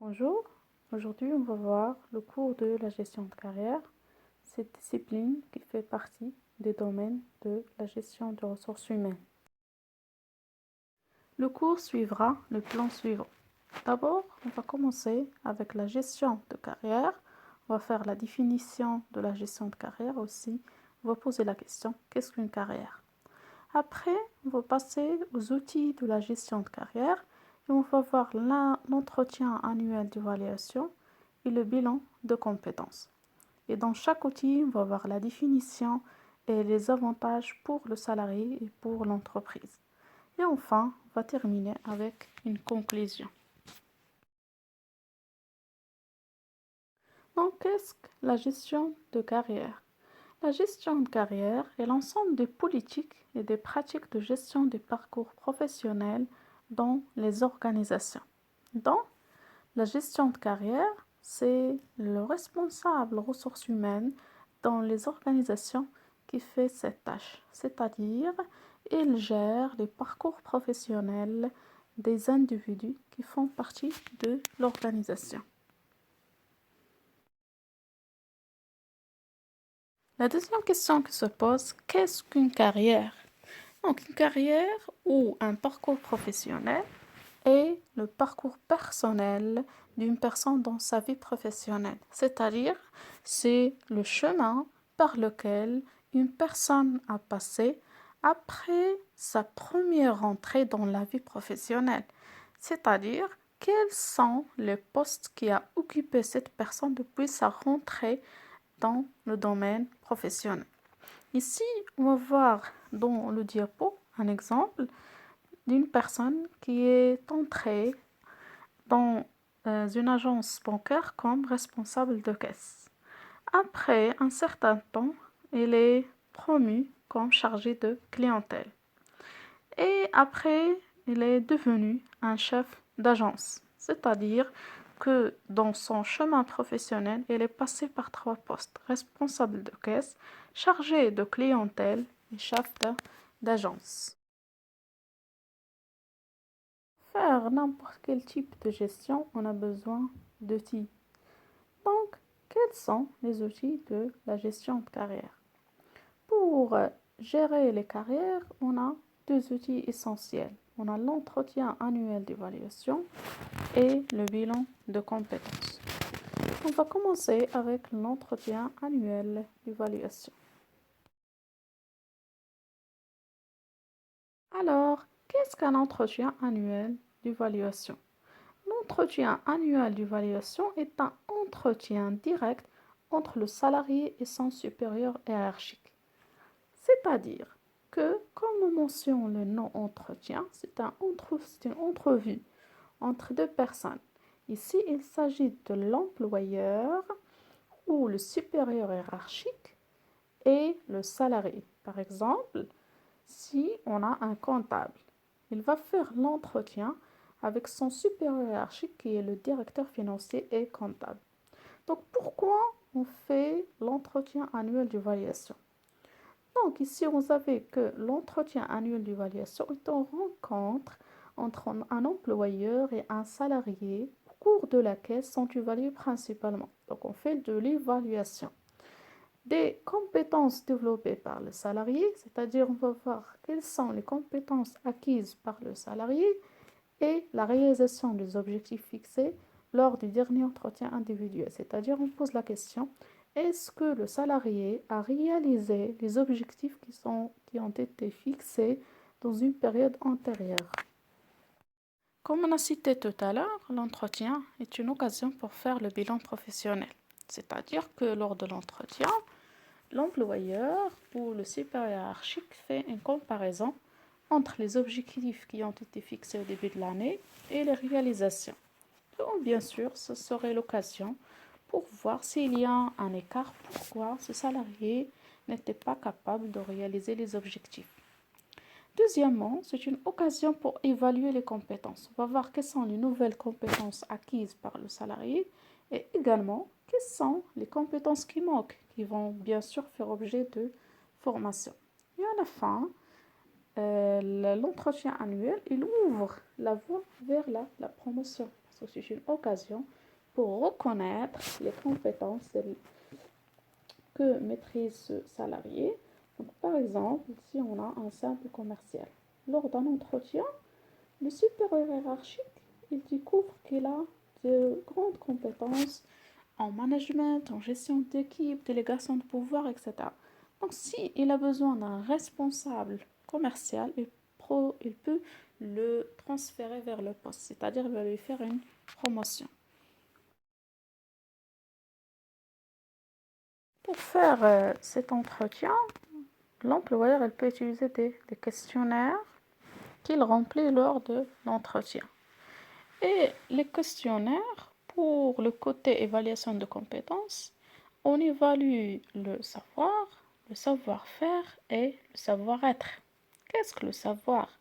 Bonjour, aujourd'hui on va voir le cours de la gestion de carrière, cette discipline qui fait partie des domaines de la gestion des ressources humaines. Le cours suivra le plan suivant. D'abord, on va commencer avec la gestion de carrière. On va faire la définition de la gestion de carrière aussi. On va poser la question, qu'est-ce qu'une carrière? Après, on va passer aux outils de la gestion de carrière et on va voir l'entretien annuel d'évaluation et le bilan de compétences. Et dans chaque outil, on va voir la définition et les avantages pour le salarié et pour l'entreprise. Et enfin, on va terminer avec une conclusion. Donc, qu'est-ce que la gestion de carrière? La gestion de carrière est l'ensemble des politiques et des pratiques de gestion des parcours professionnels dans les organisations. Donc, la gestion de carrière, c'est le responsable ressources humaines dans les organisations qui fait cette tâche, c'est-à-dire il gère les parcours professionnels des individus qui font partie de l'organisation. La deuxième question qui se pose, qu'est-ce qu'une carrière? Donc, une carrière ou un parcours professionnel est le parcours personnel d'une personne dans sa vie professionnelle. C'est-à-dire, c'est le chemin par lequel une personne a passé après sa première entrée dans la vie professionnelle. C'est-à-dire, quels sont les postes qu'a occupé cette personne depuis sa rentrée dans le domaine professionnel. Ici, on va voir dans le diapo un exemple d'une personne qui est entrée dans une agence bancaire comme responsable de caisse. Après un certain temps, il est promu comme chargé de clientèle. Et après, il est devenu un chef d'agence, c'est-à-dire que dans son chemin professionnel, il est passé par 3 postes, responsable de caisse, chargé de clientèle et chef d'agence. Pour faire n'importe quel type de gestion, on a besoin d'outils. Donc, quels sont les outils de la gestion de carrière? Pour gérer les carrières, on a 2 outils essentiels. On a l'entretien annuel d'évaluation et le bilan de compétences. On va commencer avec l'entretien annuel d'évaluation. Alors, qu'est-ce qu'un entretien annuel d'évaluation? L'entretien annuel d'évaluation est un entretien direct entre le salarié et son supérieur hiérarchique. C'est-à-dire que, comme mentionne le nom entretien, c'est une entrevue entre 2 personnes. Ici, il s'agit de l'employeur ou le supérieur hiérarchique et le salarié. Par exemple, si on a un comptable, il va faire l'entretien avec son supérieur hiérarchique qui est le directeur financier et comptable. Donc, pourquoi on fait l'entretien annuel d'évaluation? Donc, ici, vous savez que l'entretien annuel d'évaluation est une rencontre entre un employeur et un salarié au cours de laquelle sont évalués principalement. Donc, on fait de l'évaluation des compétences développées par le salarié, c'est-à-dire on va voir quelles sont les compétences acquises par le salarié et la réalisation des objectifs fixés lors du dernier entretien individuel. C'est-à-dire on pose la question, est-ce que le salarié a réalisé les objectifs qui ont été fixés dans une période antérieure? Comme on a cité tout à l'heure, l'entretien est une occasion pour faire le bilan professionnel. C'est-à-dire que lors de l'entretien, l'employeur ou le supérieur hiérarchique fait une comparaison entre les objectifs qui ont été fixés au début de l'année et les réalisations. Donc, bien sûr, ce serait l'occasion pour voir s'il y a un écart, pourquoi ce salarié n'était pas capable de réaliser les objectifs. Deuxièmement, c'est une occasion pour évaluer les compétences. On va voir quelles sont les nouvelles compétences acquises par le salarié et également quelles sont les compétences qui manquent, qui vont bien sûr faire objet de formation. Et à la fin, l'entretien annuel, il ouvre la voie vers la promotion. Parce So, c'est une occasion pour reconnaître les compétences que maîtrise ce salarié. Donc, par exemple, si on a un simple commercial, lors d'un entretien, le supérieur hiérarchique, il découvre qu'il a de grandes compétences en management, en gestion d'équipe, délégation de pouvoir, etc. Donc, s'il a besoin d'un responsable commercial, il peut le transférer vers le poste, c'est-à-dire il va lui faire une promotion. Pour faire cet entretien, l'employeur peut utiliser des questionnaires qu'il remplit lors de l'entretien. Et les questionnaires, pour le côté évaluation de compétences, on évalue le savoir-faire et le savoir-être. Qu'est-ce que le savoir?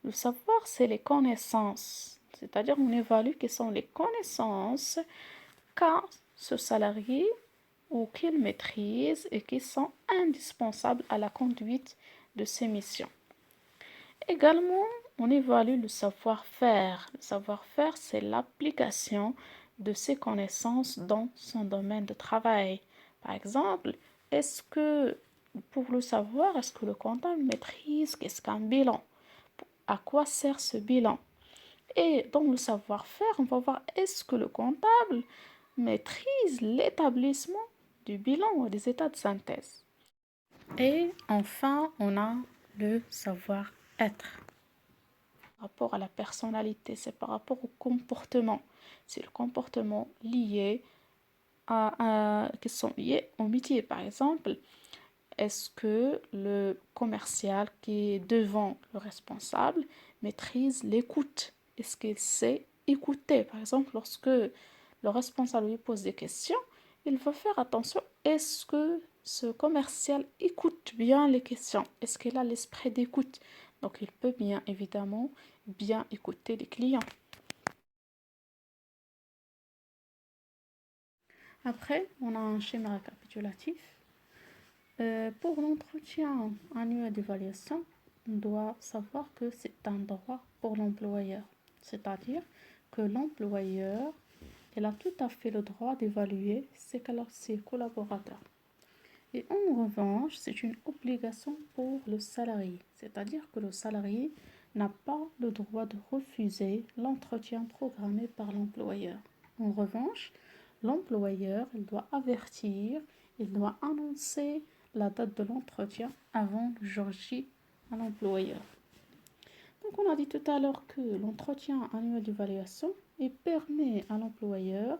Le savoir, c'est les connaissances. C'est-à-dire, on évalue quelles sont les connaissances qu'a ce salarié ou qu'il maîtrise et qui sont indispensables à la conduite de ses missions. Également, on évalue le savoir-faire. Le savoir-faire, c'est l'application de ses connaissances dans son domaine de travail. Par exemple, pour le savoir, est-ce que le comptable maîtrise qu'est-ce qu'un bilan? À quoi sert ce bilan? Et dans le savoir-faire, on va voir est-ce que le comptable maîtrise l'établissement du bilan ou des états de synthèse. Et enfin, on a le savoir-être. Par rapport à la personnalité, c'est par rapport au comportement. C'est le comportement lié qui sont liés au métier. Par exemple, est-ce que le commercial qui est devant le responsable maîtrise l'écoute? Est-ce qu'il sait écouter? Par exemple, lorsque le responsable lui pose des questions, il va faire attention. Est-ce que ce commercial écoute bien les questions? Est-ce qu'il a l'esprit d'écoute? Donc, il peut bien évidemment bien écouter les clients. Après, on a un schéma récapitulatif. Pour l'entretien annuel d'évaluation, on doit savoir que c'est un droit pour l'employeur. C'est-à-dire que l'employeur, il a tout à fait le droit d'évaluer ses collaborateurs. Et en revanche, c'est une obligation pour le salarié. C'est-à-dire que le salarié n'a pas le droit de refuser l'entretien programmé par l'employeur. En revanche, l'employeur, il doit avertir, il doit annoncer la date de l'entretien avant le jour J à l'employeur. Donc, on a dit tout à l'heure que l'entretien annuel d'évaluation permet à l'employeur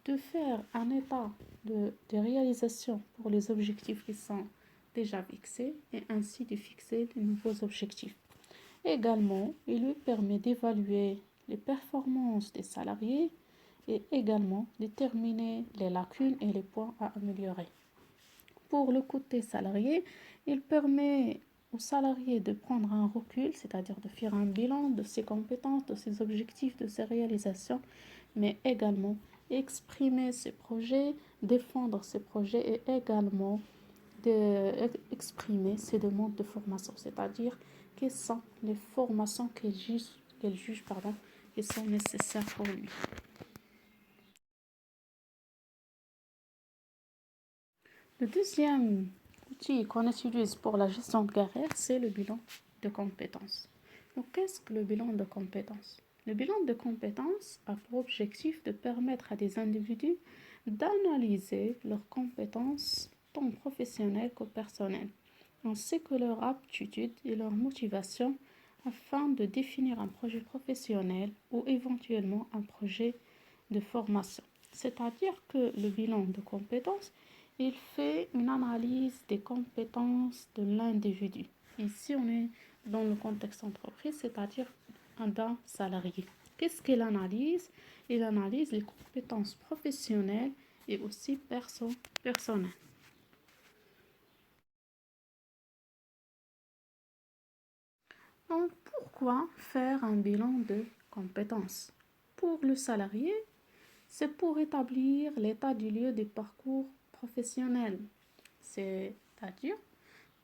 de faire un état de réalisation pour les objectifs qui sont déjà fixés et ainsi de fixer de nouveaux objectifs. Également, il lui permet d'évaluer les performances des salariés et également déterminer les lacunes et les points à améliorer. Pour le côté salarié, il permet aux salariés de prendre un recul, c'est-à-dire de faire un bilan de ses compétences, de ses objectifs, de ses réalisations, mais également exprimer ses projets, défendre ses projets et également exprimer ses demandes de formation, c'est-à-dire quelles sont les formations qu'elle juge qui sont nécessaires pour lui. Le deuxième outil qu'on utilise pour la gestion de carrière, c'est le bilan de compétences. Donc, qu'est-ce que le bilan de compétences? Le bilan de compétences a pour objectif de permettre à des individus d'analyser leurs compétences tant professionnelles que personnelles, ainsi que leurs aptitudes et leurs motivations afin de définir un projet professionnel ou éventuellement un projet de formation. C'est-à-dire que le bilan de compétences, il fait une analyse des compétences de l'individu. Ici, on est dans le contexte entreprise, c'est-à-dire d'un salarié. Qu'est-ce qu'il analyse? Il analyse les compétences professionnelles et aussi personnelles. Donc, pourquoi faire un bilan de compétences? Pour le salarié, c'est pour établir l'état du lieu des parcours professionnels. C'est-à-dire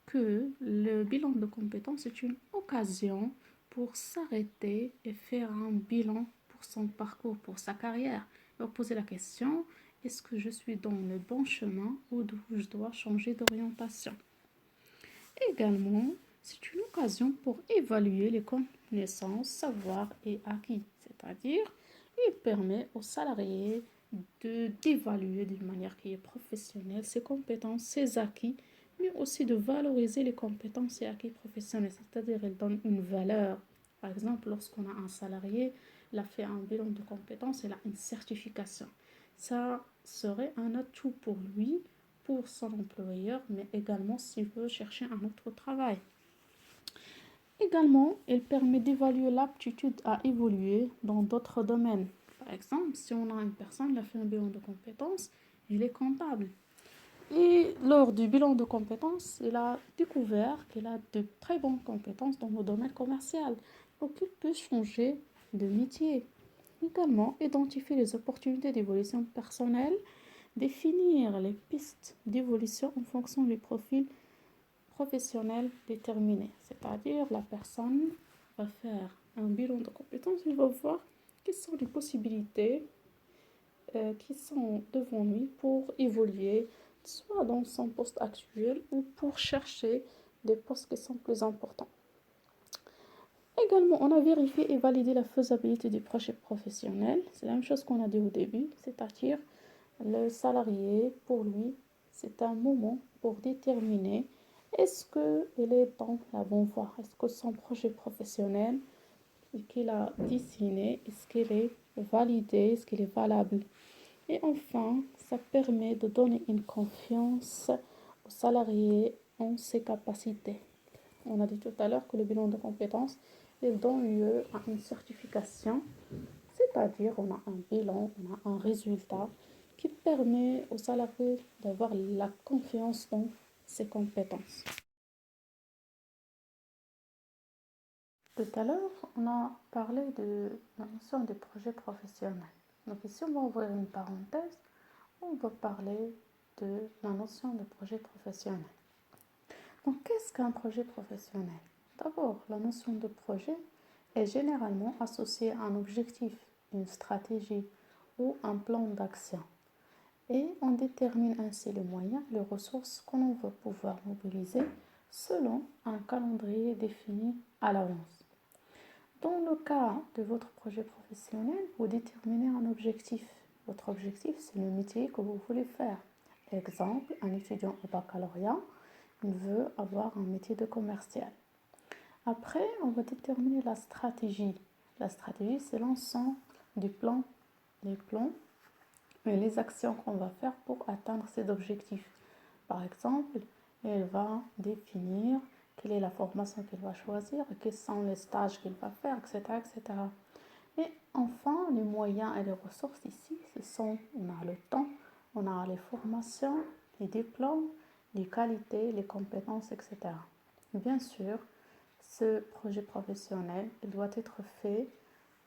que le bilan de compétences est une occasion pour s'arrêter et faire un bilan pour pour son parcours, pour sa carrière. Il va poser la question, est-ce que je suis dans le bon chemin ou je dois changer d'orientation? Également, c'est une occasion pour évaluer les connaissances, savoirs et acquis, c'est-à-dire il permet aux salariés d'évaluer d'une manière qui est professionnelle ses compétences, ses acquis, mais aussi de valoriser les compétences et acquis professionnels, c'est-à-dire il donne une valeur. Par exemple, lorsqu'on a un salarié, il a fait un bilan de compétences, il a une certification. Ça serait un atout pour lui, pour son employeur, mais également s'il veut chercher un autre travail. Également, il permet d'évaluer l'aptitude à évoluer dans d'autres domaines. Par exemple, si on a une personne qui a fait un bilan de compétences, il est comptable. Et lors du bilan de compétences, il a découvert qu'il a de très bonnes compétences dans le domaine commercial. Donc, il peut changer de métier. Également, identifier les opportunités d'évolution personnelle, définir les pistes d'évolution en fonction du profil professionnel déterminé. C'est-à-dire, la personne va faire un bilan de compétences, il va voir quelles sont les possibilités qui sont devant lui pour évoluer, soit dans son poste actuel ou pour chercher des postes qui sont plus importants. Également, on a vérifié et validé la faisabilité du projet professionnel. C'est la même chose qu'on a dit au début, c'est-à-dire le salarié, pour lui, c'est un moment pour déterminer est-ce qu'il est dans la bonne voie, est-ce que son projet professionnel qu'il a dessiné, est-ce qu'il est validé, est-ce qu'il est valable. Et enfin, ça permet de donner une confiance au salarié en ses capacités. On a dit tout à l'heure que le bilan de compétences il donne lieu à une certification, c'est-à-dire on a un bilan, on a un résultat qui permet au salarié d'avoir la confiance dans ses compétences. Tout à l'heure, on a parlé de la notion de projet professionnel. Donc ici, on va ouvrir une parenthèse. On va parler de la notion de projet professionnel. Donc, qu'est-ce qu'un projet professionnel? D'abord, la notion de projet est généralement associée à un objectif, une stratégie ou un plan d'action. Et on détermine ainsi les moyens, les ressources que l'on va pouvoir mobiliser selon un calendrier défini à l'avance. Dans le cas de votre projet professionnel, vous déterminez un objectif. Votre objectif, c'est le métier que vous voulez faire. Exemple, un étudiant au baccalauréat, il veut avoir un métier de commercial. Après, on va déterminer la stratégie. La stratégie, c'est l'ensemble du plan, des plans et les actions qu'on va faire pour atteindre ces objectifs. Par exemple, il va définir quelle est la formation qu'il va choisir, quels sont les stages qu'il va faire, etc., etc. Et enfin, les moyens et les ressources ici, on a le temps, on a les formations, les diplômes, les qualités, les compétences, etc. Bien sûr, ce projet professionnel, il doit être fait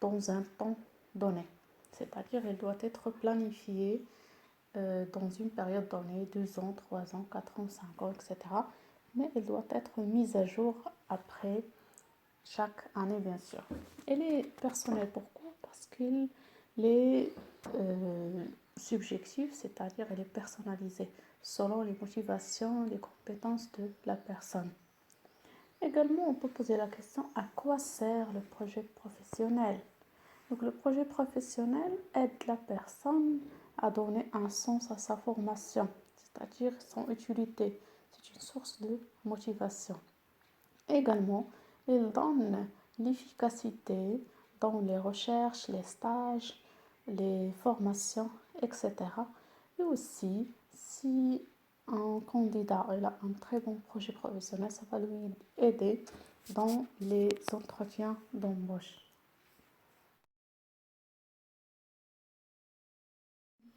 dans un temps donné. C'est-à-dire, il doit être planifié dans une période donnée, 2 ans, 3 ans, 4 ans, 5 ans, etc. Mais il doit être mis à jour après chaque année, bien sûr. Elle est personnelle. Pourquoi? Parce qu'il est subjectif, c'est-à-dire elle est personnalisée selon les motivations, les compétences de la personne. Également, on peut poser la question à quoi sert le projet professionnel? Donc, le projet professionnel aide la personne à donner un sens à sa formation, c'est-à-dire son utilité. C'est une source de motivation. Également, il donne l'efficacité dans les recherches, les stages, les formations, etc. Et aussi, si un candidat a un très bon projet professionnel, ça va lui aider dans les entretiens d'embauche.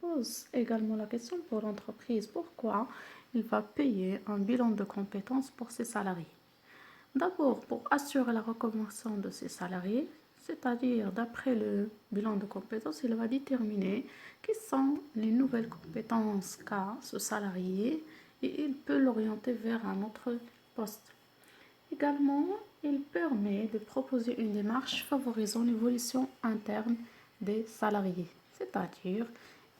Pose également la question pour l'entreprise, pourquoi il va payer un bilan de compétences pour ses salariés. D'abord, pour assurer la reconversion de ses salariés, c'est-à-dire d'après le bilan de compétences, il va déterminer quelles sont les nouvelles compétences qu'a ce salarié et il peut l'orienter vers un autre poste. Également, il permet de proposer une démarche favorisant l'évolution interne des salariés. C'est-à-dire,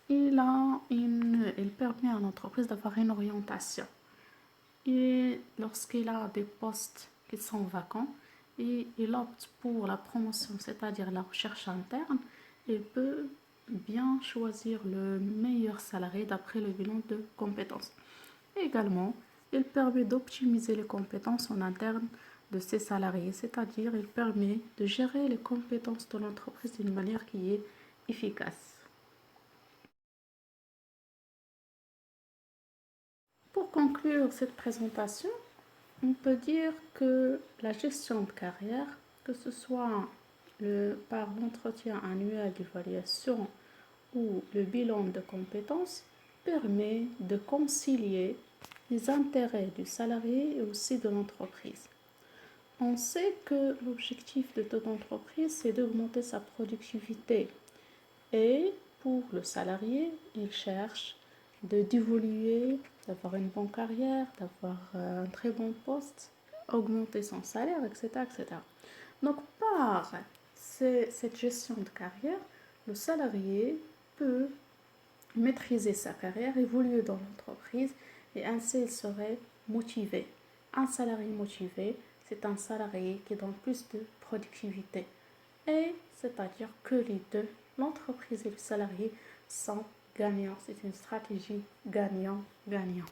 il permet à l'entreprise d'avoir une orientation. Et lorsqu'il a des postes qui sont vacants, et il opte pour la promotion, c'est-à-dire la recherche interne, il peut bien choisir le meilleur salarié d'après le bilan de compétences. Également, il permet d'optimiser les compétences en interne de ses salariés, c'est-à-dire il permet de gérer les compétences de l'entreprise d'une manière qui est efficace. Pour conclure cette présentation, on peut dire que la gestion de carrière, que ce soit par l'entretien annuel d'évaluation ou le bilan de compétences, permet de concilier les intérêts du salarié et aussi de l'entreprise. On sait que l'objectif de toute entreprise, c'est d'augmenter sa productivité. Et pour le salarié, il cherche d'évoluer, d'avoir une bonne carrière, d'avoir un très bon poste, augmenter son salaire, etc., etc. Donc, par cette gestion de carrière, le salarié peut maîtriser sa carrière, évoluer dans l'entreprise et ainsi il serait motivé. Un salarié motivé, c'est un salarié qui donne plus de productivité. Et c'est-à-dire que les deux, l'entreprise et le salarié, sont gagnants. C'est une stratégie gagnant-gagnant.